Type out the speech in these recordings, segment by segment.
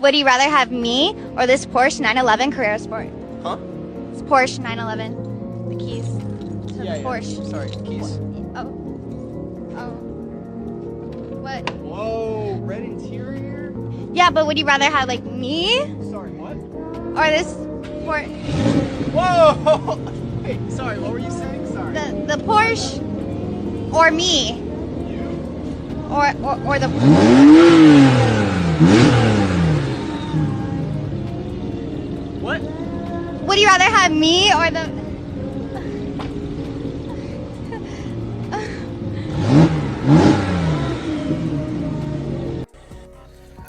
Would you rather have me or this Porsche 911 Carrera Sport? Huh? This Porsche 911. The keys to the Porsche. Sorry, keys. Oh. What? Whoa, red interior? Yeah, but would you rather have like me? Sorry, what? Or this Porsche? Whoa! Wait, sorry, what were you saying? Sorry. The Porsche or me? You? Or the What? Would you rather have me or the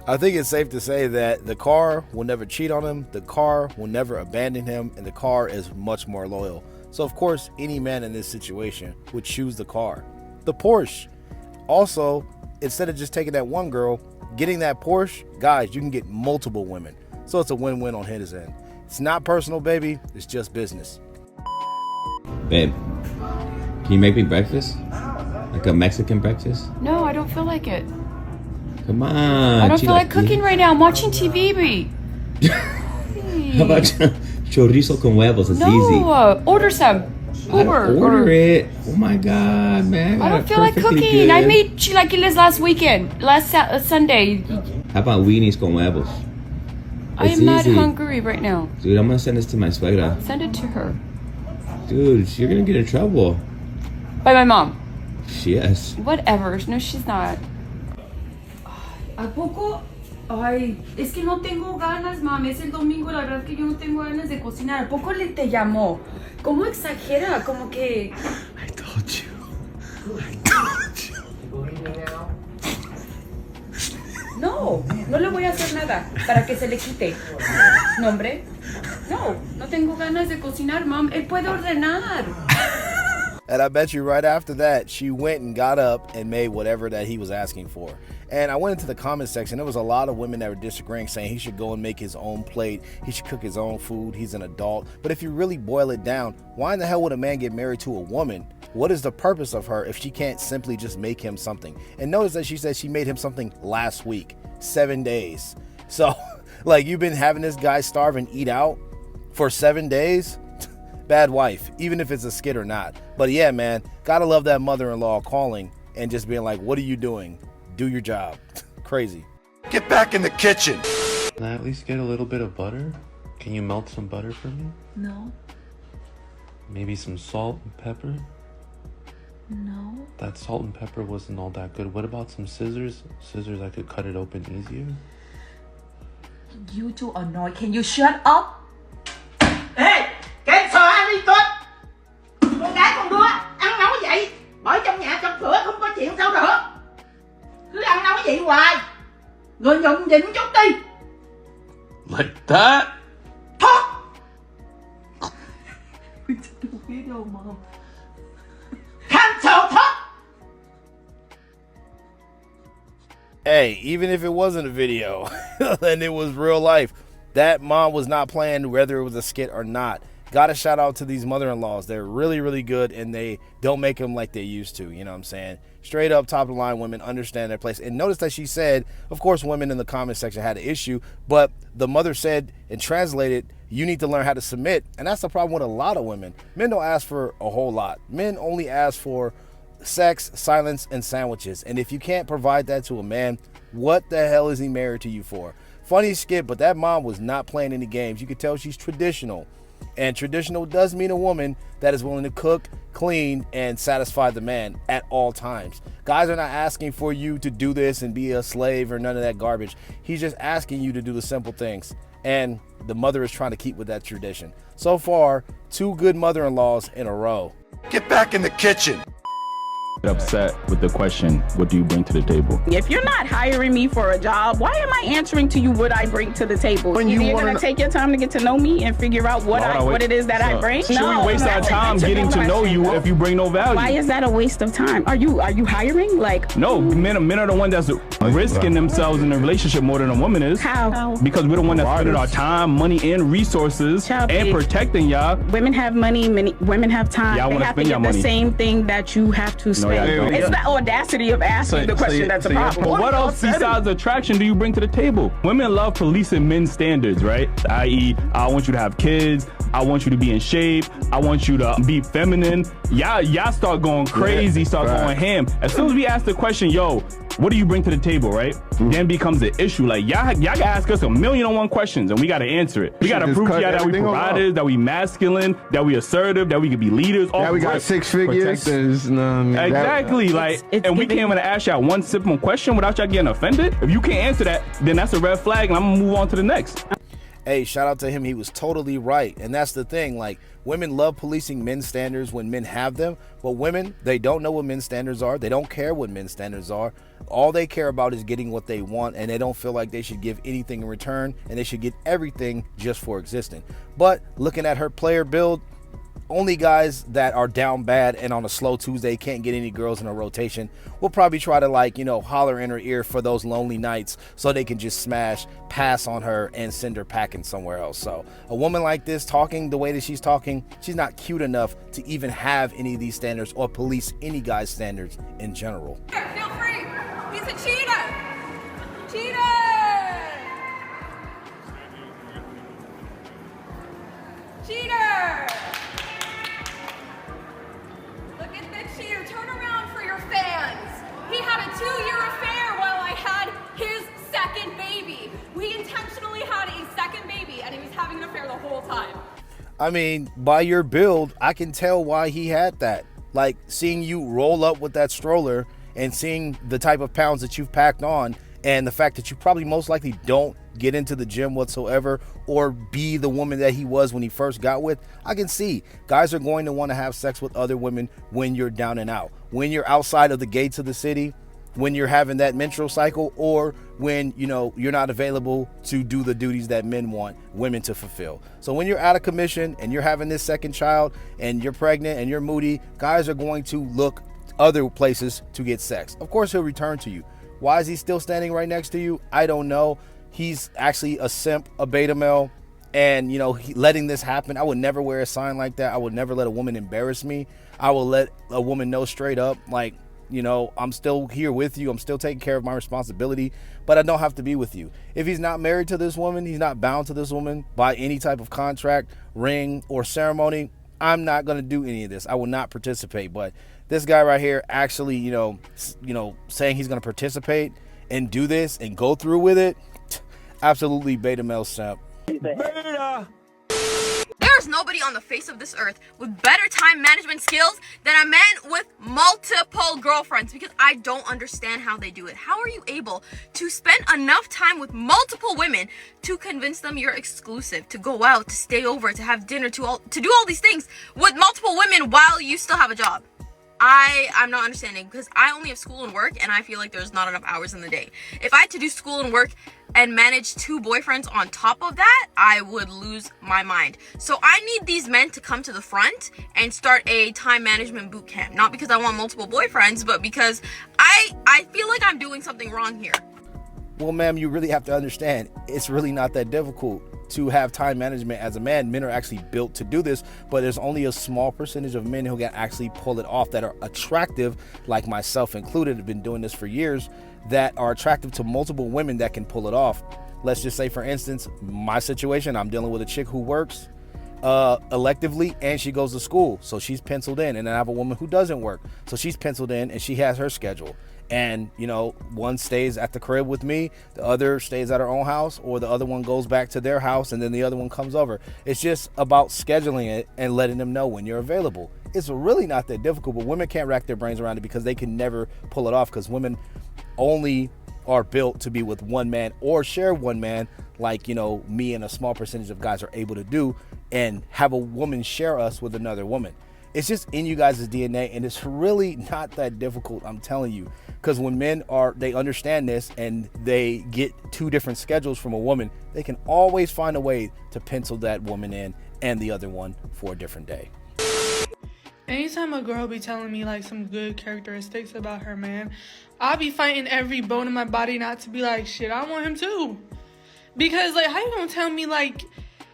I think it's safe to say that the car will never cheat on him, the car will never abandon him, and the car is much more loyal. So of course, any man in this situation would choose the car. The Porsche. Also, instead of just taking that one girl, getting that Porsche, guys, you can get multiple women. So it's a win-win on his end. It's not personal, baby. It's just business. Babe, can you make me breakfast? Like a Mexican breakfast? No, I don't feel like it. Come on. I don't feel like cooking right now. I'm watching TV, baby. How about chorizo con huevos? It's easy. No, order some. Uber. Order it. Oh my God, man. I don't feel like cooking. I made chilaquiles last weekend, last Sunday. How about weenies con huevos? I am not hungry right now. Dude, I'm gonna send this to my suegra. Send it to her. Dude, you're gonna get in trouble. By my mom. Yes. Whatever. No, she's not. ¿A poco? Ay, es que no tengo ganas, mami. Es el domingo, la verdad que yo no tengo ganas de cocinar. ¿A poco le te llamó? ¿Cómo exagera? Como que... I told you. I told you. No, no le voy a hacer nada para que se le quite. No, hombre. No, no tengo ganas de cocinar, mom. Él puede ordenar. And I bet you right after that, she went and got up and made whatever that he was asking for. And I went into the comment section. There was a lot of women that were disagreeing, saying he should go and make his own plate. He should cook his own food. He's an adult. But if you really boil it down, why in the hell would a man get married to a woman? What is the purpose of her if she can't simply just make him something? And notice that she said she made him something last week, 7 days. So, like, you've been having this guy starve and eat out for 7 days? Bad wife, even if it's a skit or not. But yeah, man, gotta love that mother-in-law calling and just being like, what are you doing? Do your job. Crazy. Get back in the kitchen. Can I at least get a little bit of butter? Can you melt some butter for me? No. Maybe some salt and pepper? No. That salt and pepper wasn't all that good. What about some scissors? Scissors, I could cut it open easier. You too annoyed. Can you shut up? Ê, cái sò ăn đi con. Con gái con đứa ăn nói vậy. Bởi trong nhà trong cửa không có chuyện sao được. Cứ ăn nói vậy hoài. Người nhụng nhịn chút đi. Like that? Thoát. Cancel thoát. Hey, even if it wasn't a video and it was real life, that mom was not playing whether it was a skit or not. Gotta shout out to these mother-in-laws. They're really, really good, and they don't make them like they used to. You know what I'm saying? Straight up, top of the line women understand their place. And notice that she said, of course, women in the comment section had an issue, but the mother said and translated, you need to learn how to submit. And that's the problem with a lot of women. Men don't ask for a whole lot. Men only ask for sex, silence, and sandwiches. And if you can't provide that to a man, what the hell is he married to you for? Funny skit, but that mom was not playing any games. You could tell she's traditional. And traditional does mean a woman that is willing to cook, clean, and satisfy the man at all times. Guys are not asking for you to do this and be a slave or none of that garbage. He's just asking you to do the simple things. And the mother is trying to keep with that tradition. So far, 2 good mother-in-laws in a row. Get back in the kitchen. Upset with the question, what do you bring to the table? If you're not hiring me for a job, why am I answering to you what I bring to the table? When Either you you're gonna take your time to get to know me and figure out what it is that I bring. Should we waste our time getting to know you if you bring no value? Why is that a waste of time? Are you hiring? Like, no, men are the ones that's risking themselves in a relationship more than a woman is. How? Because we're the one that's spending our time, money, and resources and protecting y'all. Women have money, women have time. Y'all they wanna have to spend get your the money. same thing that you have to spend. me. It's the audacity of asking the question that's a problem. But what else besides attraction do you bring to the table? Women love policing men's standards, right? I.e., I want you to have kids. I want you to be in shape. I want you to be feminine. Y'all start going crazy, start going ham. As soon as we ask the question, yo, what do you bring to the table, right? Then becomes an issue. Like, y'all gotta ask us 1,000,001 questions, and we gotta answer it. We gotta prove y'all that we providers, that we masculine, that we assertive, that we can be leaders. Yeah, we got 6 figures. Exactly. And we can't even ask y'all one simple question without y'all getting offended. If you can't answer that, then that's a red flag, and I'm gonna move on to the next. Hey, shout out to him. He was totally right. And that's the thing. Like, women love policing men's standards when men have them. But women, they don't know what men's standards are. They don't care what men's standards are. All they care about is getting what they want. And they don't feel like they should give anything in return. And they should get everything just for existing. But looking at her player build, only guys that are down bad and on a slow Tuesday can't get any girls in a rotation will probably try to, like, you know, holler in her ear for those lonely nights so they can just smash, pass on her, and send her packing somewhere else. So a woman like this, talking the way that she's talking, she's not cute enough to even have any of these standards or police any guy's standards in general. Feel free. He's a cheater. Cheater. Cheater. Look at the cheater. Turn around for your fans. He had a 2-year affair while I had his second baby. We intentionally had a second baby, and he was having an affair the whole time. I mean, by your build, I can tell why he had that. Like, seeing you roll up with that stroller and seeing the type of pounds that you've packed on, and the fact that you probably most likely don't get into the gym whatsoever or be the woman that he was when he first got with, I can see guys are going to want to have sex with other women when you're down and out, when you're outside of the gates of the city, when you're having that menstrual cycle, or when, you know, you're not available to do the duties that men want women to fulfill. So when you're out of commission and you're having this second child and you're pregnant and you're moody, guys are going to look other places to get sex. Of course, he'll return to you. Why is he still standing right next to you? I don't know. He's actually a simp, a beta male, and, you know, letting this happen. I would never wear a sign like that. I would never let a woman embarrass me. I will let a woman know straight up, like, you know, I'm still here with you. I'm still taking care of my responsibility, but I don't have to be with you. If he's not married to this woman, he's not bound to this woman by any type of contract, ring, or ceremony, I'm not going to do any of this. I will not participate. But this guy right here actually, you know, saying he's going to participate and do this and go through with it, absolutely beta male simp. Beta. There's nobody on the face of this earth with better time management skills than a man with multiple girlfriends, because I don't understand how they do it. How are you able to spend enough time with multiple women to convince them you're exclusive, to go out, to stay over, to have dinner, to do all these things with multiple women while you still have a job? I'm not understanding, because I only have school and work, and I feel like there's not enough hours in the day. If I had to do school and work and manage 2 boyfriends on top of that, I would lose my mind. So I need these men to come to the front and start a time management boot camp. Not because I want multiple boyfriends, but because I feel like I'm doing something wrong here. Well, ma'am, you really have to understand, it's really not that difficult to have time management as a man. Men are actually built to do this, but there's only a small percentage of men who can actually pull it off, that are attractive, like myself included, have been doing this for years, that are attractive to multiple women that can pull it off. Let's just say, for instance, my situation, I'm dealing with a chick who works electively and she goes to school, so she's penciled in, and then I have a woman who doesn't work, so she's penciled in and she has her schedule. And, you know, one stays at the crib with me, the other stays at her own house, or the other one goes back to their house and then the other one comes over. It's just about scheduling it and letting them know when you're available. It's really not that difficult, but women can't rack their brains around it because they can never pull it off, because women only are built to be with one man or share one man, like, you know, me and a small percentage of guys are able to do, and have a woman share us with another woman. It's just in you guys' DNA, and it's really not that difficult, I'm telling you. Because when men they understand this and they get 2 different schedules from a woman, they can always find a way to pencil that woman in and the other one for a different day. Anytime a girl be telling me like some good characteristics about her man, I'll be fighting every bone in my body not to be like, shit, I want him too. Because like, how you gonna tell me like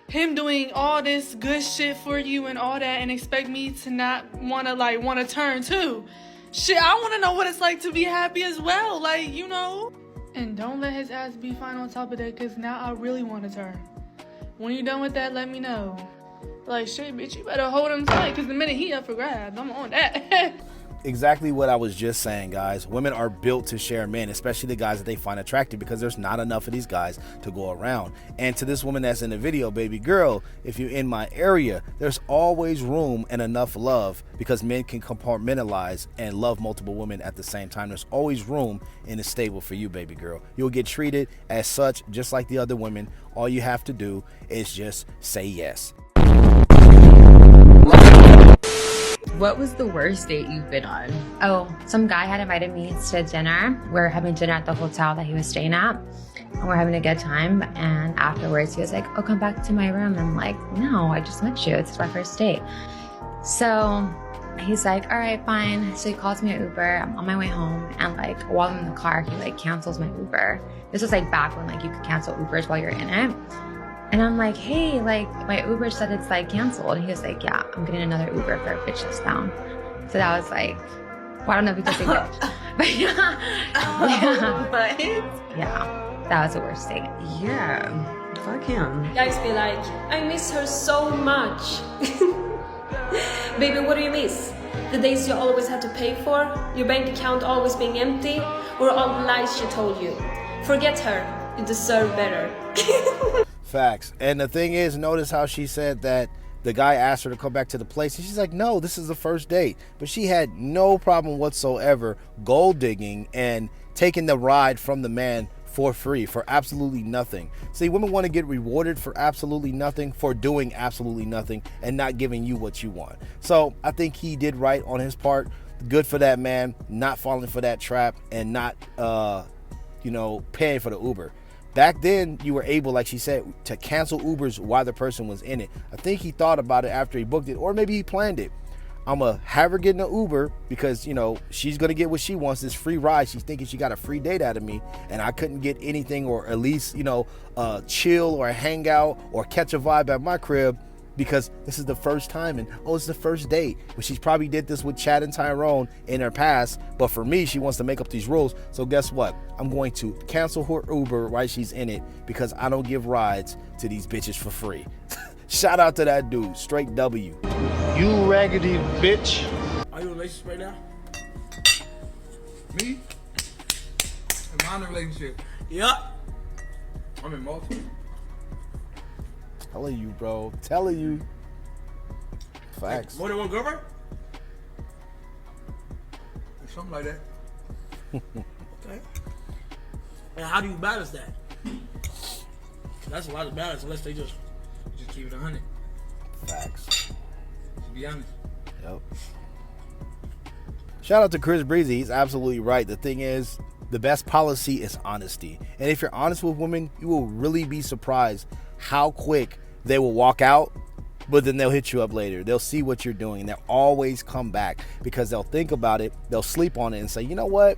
him doing all this good shit for you and all that and expect me to not wanna turn too? Shit, I want to know what it's like to be happy as well. Like, you know. And don't let his ass be fine on top of that, because now I really want to turn. When you done with that, let me know. Like, shit, bitch, you better hold him tight, because the minute he up for grabs, I'm on that. Exactly what I was just saying, guys. Women are built to share men, especially the guys that they find attractive, because there's not enough of these guys to go around. And to this woman that's in the video, baby girl, if you're in my area, there's always room and enough love, because men can compartmentalize and love multiple women at the same time. There's always room in the stable for you, baby girl. You'll get treated as such, just like the other women. All you have to do is just say yes. What was the worst date you've been on? Oh, some guy had invited me to dinner. We're having dinner at the hotel that he was staying at, and we're having a good time. And afterwards, he was like, "Oh, come back to my room." And I'm like, "No, I just met you. It's our first date." So he's like, "All right, fine." So he calls me an Uber. I'm on my way home, and like while I'm in the car, he like cancels my Uber. This was like back when like you could cancel Ubers while you're in it. And I'm like, "Hey, like my Uber said it's like canceled." And he was like, "Yeah, I'm getting another Uber for a bitch that's down." So that was like, well, I don't know if you could say bitch, but yeah. What? Yeah, that was the worst date. Yeah, fuck him. Guys be like, "I miss her so much." Baby, what do you miss? The days you always had to pay for? Your bank account always being empty? Or all the lies she told you? Forget her. You deserve better. Facts. And the thing is, notice how she said that the guy asked her to come back to the place, and she's like, "No, this is the first date." But she had no problem whatsoever gold digging and taking the ride from the man for free, for absolutely nothing. See, women want to get rewarded for absolutely nothing, for doing absolutely nothing, and not giving you what you want. So I think he did right on his part. Good for that man, not falling for that trap, and not paying for the Uber. Back then, you were able, like she said, to cancel Ubers while the person was in it. I think he thought about it after he booked it, or maybe he planned it. I'm going to have her get in an Uber because, she's going to get what she wants, this free ride. She's thinking she got a free date out of me, and I couldn't get anything, or at least, chill or hang out or catch a vibe at my crib, because this is the first time, and it's the first date. But she probably did this with Chad and Tyrone in her past, but for me, she wants to make up these rules. So guess what? I'm going to cancel her Uber while she's in it, because I don't give rides to these bitches for free. Shout out to that dude, straight W. You raggedy bitch. Are you in a relationship right now? Me? Am I in a relationship? Yup. I'm in multiple. Telling you, bro. Telling you. Facts. More than one girlfriend? Something like that. Okay. And how do you balance that? That's a lot of balance, unless they just keep it 100. Facts. To be honest. Yep. Shout out to Chris Breezy. He's absolutely right. The thing is, the best policy is honesty. And if you're honest with women, you will really be surprised how quick they will walk out, but then they'll hit you up later. They'll see what you're doing, and they'll always come back, because they'll think about it, they'll sleep on it, and say, "You know what?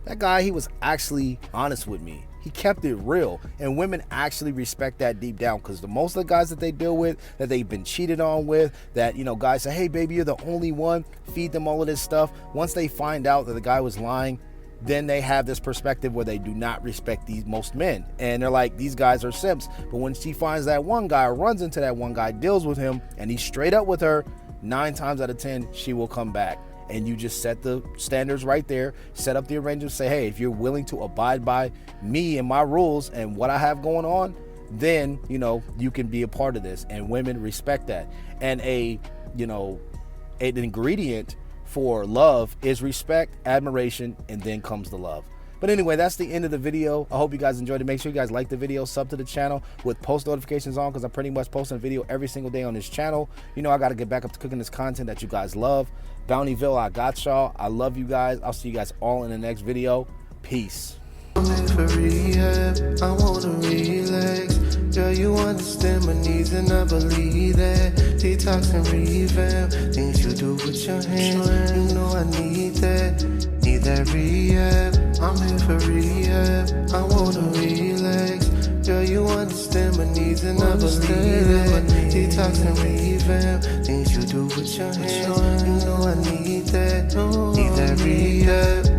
That guy, he was actually honest with me. He kept it real." And women actually respect that deep down, because the most of the guys that they deal with, that they've been cheated on with, that, guys say, "Hey, baby, you're the only one," feed them all of this stuff. Once they find out that the guy was lying, then they have this perspective where they do not respect most men, and they're like, these guys are simps. But when she finds that one guy, or runs into that one guy, deals with him, and he's straight up with her, 9 times out of 10 she will come back. And you just set the standards right there, set up the arrangement, say, "Hey, if you're willing to abide by me and my rules and what I have going on, then you can be a part of this." And women respect that. And an ingredient for love is respect, admiration, and then comes the love. But anyway, that's the end of the video. I hope you guys enjoyed it. Make sure you guys like the video, sub to the channel with post notifications on, because I'm pretty much posting a video every single day on this channel. I got to get back up to cooking this content that you guys love. Bountyville, I got y'all. I love you guys. I'll see you guys all in the next video. Peace. I'm in for rehab, I wanna relax. Girl, you understand my needs and I believe that. Detox and revamp, things you do with your hands. You know I need that rehab. I'm in for rehab, I wanna relax. Girl, you understand understand my needs and I believe that. Detox and revamp, things you do with your hands. You know I need that rehab.